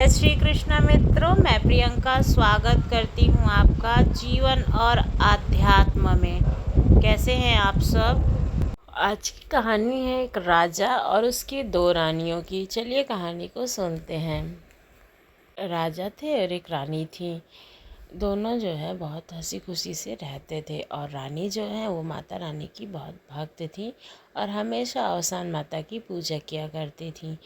जय श्री कृष्ण मित्रों, मैं प्रियंका स्वागत करती हूँ आपका जीवन और आध्यात्म में। कैसे हैं आप सब। आज की कहानी है एक राजा और उसकी दो रानियों की। चलिए कहानी को सुनते हैं। राजा थे और एक रानी थी। दोनों जो है बहुत हंसी खुशी से रहते थे और रानी जो है वो माता रानी की बहुत भक्त थी और हमेशा अवसान माता की पूजा किया करती थी।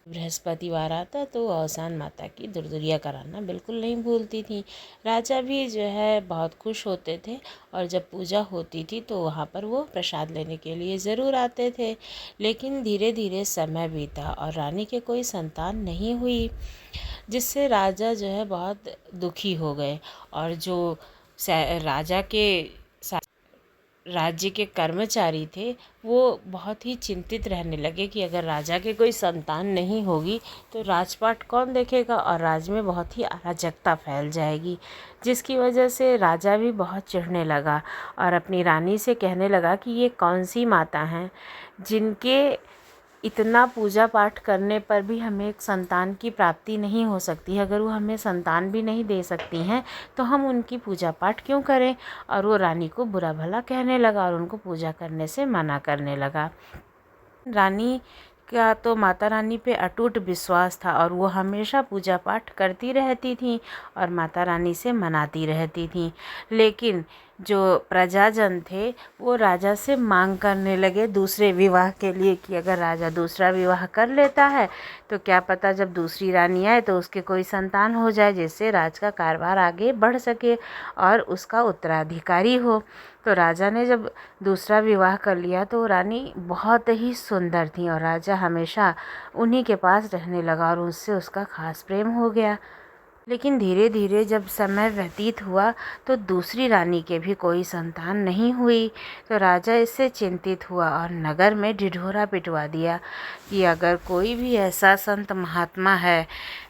बृहस्पतिवार आता तो अवसान माता की दुर्दुरिया कराना बिल्कुल नहीं भूलती थी। राजा भी जो है बहुत खुश होते थे और जब पूजा होती थी तो वहाँ पर वो प्रसाद लेने के लिए ज़रूर आते थे। लेकिन धीरे धीरे समय बीता और रानी के कोई संतान नहीं हुई, जिससे राजा जो है बहुत दुखी हो गए। और जो राजा के राज्य के कर्मचारी थे वो बहुत ही चिंतित रहने लगे कि अगर राजा के कोई संतान नहीं होगी तो राजपाट कौन देखेगा और राज्य में बहुत ही अराजकता फैल जाएगी। जिसकी वजह से राजा भी बहुत चिढ़ने लगा और अपनी रानी से कहने लगा कि ये कौन सी माता हैं जिनके इतना पूजा पाठ करने पर भी हमें एक संतान की प्राप्ति नहीं हो सकती है। अगर वो हमें संतान भी नहीं दे सकती हैं तो हम उनकी पूजा पाठ क्यों करें। और वो रानी को बुरा भला कहने लगा और उनको पूजा करने से मना करने लगा। रानी का तो माता रानी पे अटूट विश्वास था और वो हमेशा पूजा पाठ करती रहती थी और माता रानी से मनाती रहती थी। लेकिन जो प्रजाजन थे वो राजा से मांग करने लगे दूसरे विवाह के लिए कि अगर राजा दूसरा विवाह कर लेता है तो क्या पता जब दूसरी रानी आए तो उसके कोई संतान हो जाए, जिससे राज का कारोबार आगे बढ़ सके और उसका उत्तराधिकारी हो। तो राजा ने जब दूसरा विवाह कर लिया तो रानी बहुत ही सुंदर थी और राजा हमेशा उन्हीं के पास रहने लगा और उससे उसका खास प्रेम हो गया। लेकिन धीरे धीरे जब समय व्यतीत हुआ तो दूसरी रानी के भी कोई संतान नहीं हुई। तो राजा इससे चिंतित हुआ और नगर में ढिढोरा पिटवा दिया कि अगर कोई भी ऐसा संत महात्मा है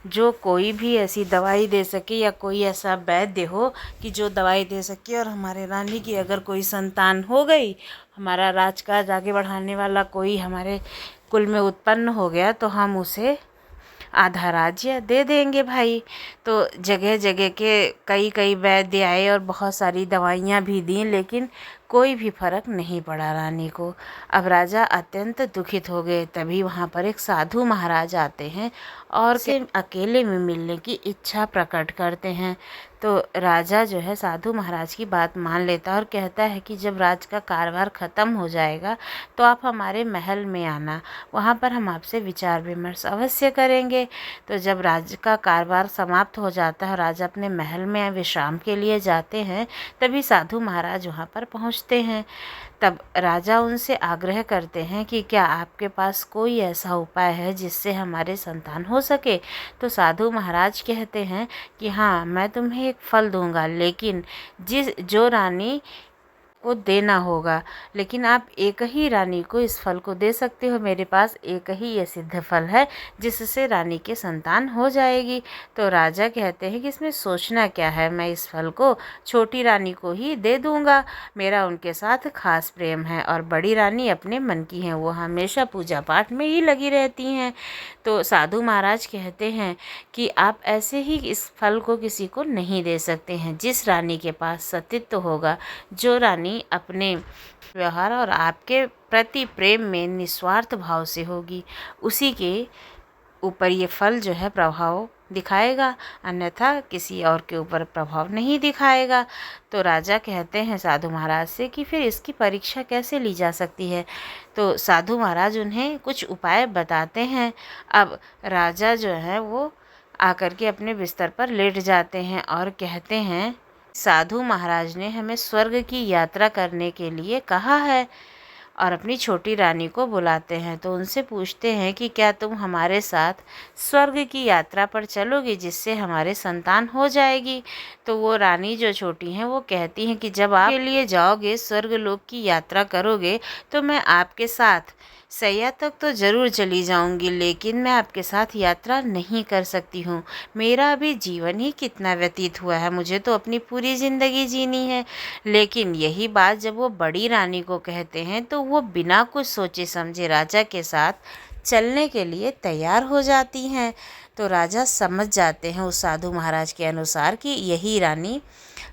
जो कोई भी ऐसी दवाई दे सके या कोई ऐसा वैद्य हो कि जो दवाई दे सके और हमारे रानी की अगर कोई संतान हो गई, हमारा राजकाज आगे बढ़ाने वाला कोई हमारे कुल में उत्पन्न हो गया तो हम उसे आधा राज्य दे देंगे भाई। तो जगह जगह के कई कई वैद्य आए और बहुत सारी दवाइयाँ भी दी, लेकिन कोई भी फर्क नहीं पड़ा रानी को। अब राजा अत्यंत दुखित हो गए। तभी वहाँ पर एक साधु महाराज आते हैं और से अकेले में मिलने की इच्छा प्रकट करते हैं। तो राजा जो है साधु महाराज की बात मान लेता है और कहता है कि जब राज का कारोबार ख़त्म हो जाएगा तो आप हमारे महल में आना, वहाँ पर हम आपसे विचार विमर्श अवश्य करेंगे। तो जब राज्य का कारोबार समाप्त हो जाता है, राजा अपने महल में विश्राम के लिए जाते हैं, तभी साधु महाराज वहाँ पर पहुँचते हैं। तब राजा उनसे आग्रह करते हैं कि क्या आपके पास कोई ऐसा उपाय है जिससे हमारे संतान हो सके। तो साधु महाराज कहते हैं कि हाँ, मैं तुम्हें एक फल दूंगा, लेकिन जो रानी को देना होगा, लेकिन आप एक ही रानी को इस फल को दे सकते हो। मेरे पास एक ही ये सिद्ध फल है जिससे रानी के संतान हो जाएगी। तो राजा कहते हैं कि इसमें सोचना क्या है, मैं इस फल को छोटी रानी को ही दे दूंगा। मेरा उनके साथ खास प्रेम है और बड़ी रानी अपने मन की हैं, वो हमेशा पूजा पाठ में ही लगी रहती हैं। तो साधु महाराज कहते हैं कि आप ऐसे ही इस फल को किसी को नहीं दे सकते हैं। जिस रानी के पास सतीत्व होगा, जो रानी अपने व्यवहार और आपके प्रति प्रेम में निस्वार्थ भाव से होगी, उसी के ऊपर ये फल जो है प्रभाव दिखाएगा, अन्यथा किसी और के ऊपर प्रभाव नहीं दिखाएगा। तो राजा कहते हैं साधु महाराज से कि फिर इसकी परीक्षा कैसे ली जा सकती है। तो साधु महाराज उन्हें कुछ उपाय बताते हैं। अब राजा जो है वो आकर के अपने बिस्तर पर लेट जाते हैं और कहते हैं, साधु महाराज ने हमें स्वर्ग की यात्रा करने के लिए कहा है। और अपनी छोटी रानी को बुलाते हैं तो उनसे पूछते हैं कि क्या तुम हमारे साथ स्वर्ग की यात्रा पर चलोगी जिससे हमारे संतान हो जाएगी। तो वो रानी जो छोटी हैं वो कहती हैं कि जब आप के लिए जाओगे, स्वर्ग लोक की यात्रा करोगे, तो मैं आपके साथ सैया तक तो ज़रूर चली जाऊंगी, लेकिन मैं आपके साथ यात्रा नहीं कर सकती हूँ। मेरा अभी जीवन ही कितना व्यतीत हुआ है, मुझे तो अपनी पूरी ज़िंदगी जीनी है। लेकिन यही बात जब वो बड़ी रानी को कहते हैं तो वो बिना कुछ सोचे समझे राजा के साथ चलने के लिए तैयार हो जाती हैं। तो राजा समझ जाते हैं उस साधु महाराज के अनुसार कि यही रानी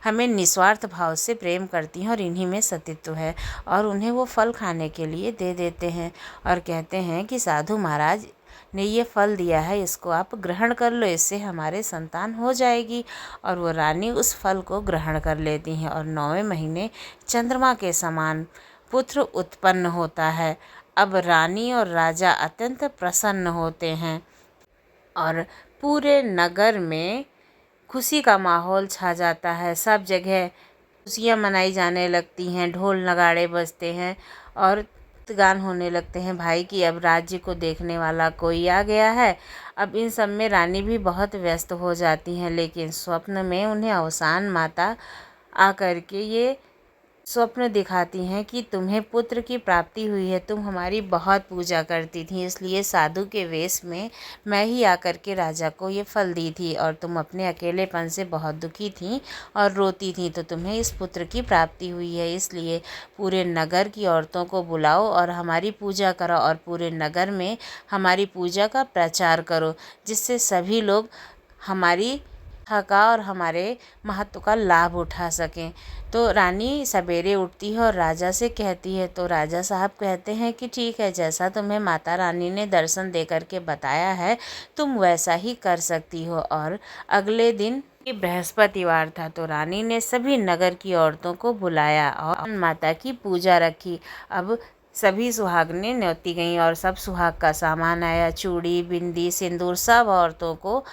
हमें निस्वार्थ भाव से प्रेम करती हैं और इन्हीं में सतीत्व है, और उन्हें वो फल खाने के लिए दे देते हैं और कहते हैं कि साधु महाराज ने ये फल दिया है, इसको आप ग्रहण कर लो, इससे हमारे संतान हो जाएगी। और वो रानी उस फल को ग्रहण कर लेती हैं और 9वें महीने चंद्रमा के समान पुत्र उत्पन्न होता है। अब रानी और राजा अत्यंत प्रसन्न होते हैं और पूरे नगर में खुशी का माहौल छा जाता है। सब जगह खुशियाँ मनाई जाने लगती हैं, ढोल नगाड़े बजते हैं और गान होने लगते हैं भाई कि अब राज्य को देखने वाला कोई आ गया है। अब इन सब में रानी भी बहुत व्यस्त हो जाती हैं, लेकिन स्वप्न में उन्हें अवसान माता आकर के ये स्वप्न दिखाती हैं कि तुम्हें पुत्र की प्राप्ति हुई है, तुम हमारी बहुत पूजा करती थी, इसलिए साधु के वेश में मैं ही आकर के राजा को ये फल दी थी, और तुम अपने अकेलेपन से बहुत दुखी थी और रोती थी, तो तुम्हें इस पुत्र की प्राप्ति हुई है। इसलिए पूरे नगर की औरतों को बुलाओ और हमारी पूजा करो और पूरे नगर में हमारी पूजा का प्रचार करो, जिससे सभी लोग हमारी का और हमारे महत्व का लाभ उठा सकें। तो रानी सवेरे उठती है और राजा से कहती है, तो राजा साहब कहते हैं कि ठीक है, जैसा तुम्हें माता रानी ने दर्शन दे करके बताया है तुम वैसा ही कर सकती हो। और अगले दिन बृहस्पतिवार था, तो रानी ने सभी नगर की औरतों को बुलाया और माता की पूजा रखी। अब सभी सुहागनें न्योती गईं और सब सुहाग का सामान आया, चूड़ी, बिंदी, सिंदूर, सब औरतों को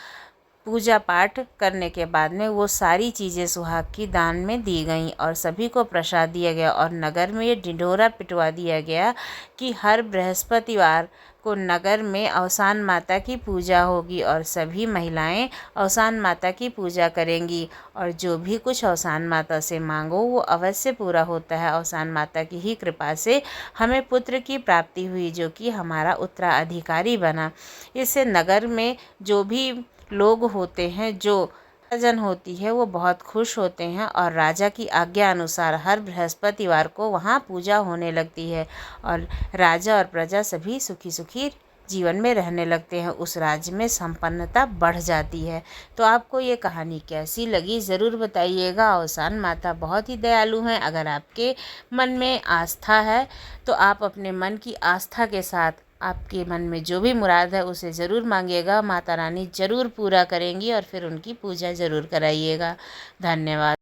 पूजा पाठ करने के बाद में वो सारी चीज़ें सुहाग की दान में दी गईं और सभी को प्रसाद दिया गया। और नगर में ये ढिंढोरा पिटवा दिया गया कि हर बृहस्पतिवार को नगर में अवसान माता की पूजा होगी और सभी महिलाएं अवसान माता की पूजा करेंगी, और जो भी कुछ अवसान माता से मांगो वो अवश्य पूरा होता है। अवसान माता की ही कृपा से हमें पुत्र की प्राप्ति हुई, जो कि हमारा उत्तराधिकारी बना। इससे नगर में जो भी लोग होते हैं, जो जन होती है, वो बहुत खुश होते हैं और राजा की आज्ञा अनुसार हर बृहस्पतिवार को वहाँ पूजा होने लगती है और राजा और प्रजा सभी सुखी सुखी जीवन में रहने लगते हैं। उस राज्य में संपन्नता बढ़ जाती है। तो आपको ये कहानी कैसी लगी ज़रूर बताइएगा। अवसान माता बहुत ही दयालु हैं। अगर आपके मन में आस्था है तो आप अपने मन की आस्था के साथ आपके मन में जो भी मुराद है उसे ज़रूर मांगिएगा, माता रानी ज़रूर पूरा करेंगी और फिर उनकी पूजा ज़रूर कराइएगा। धन्यवाद।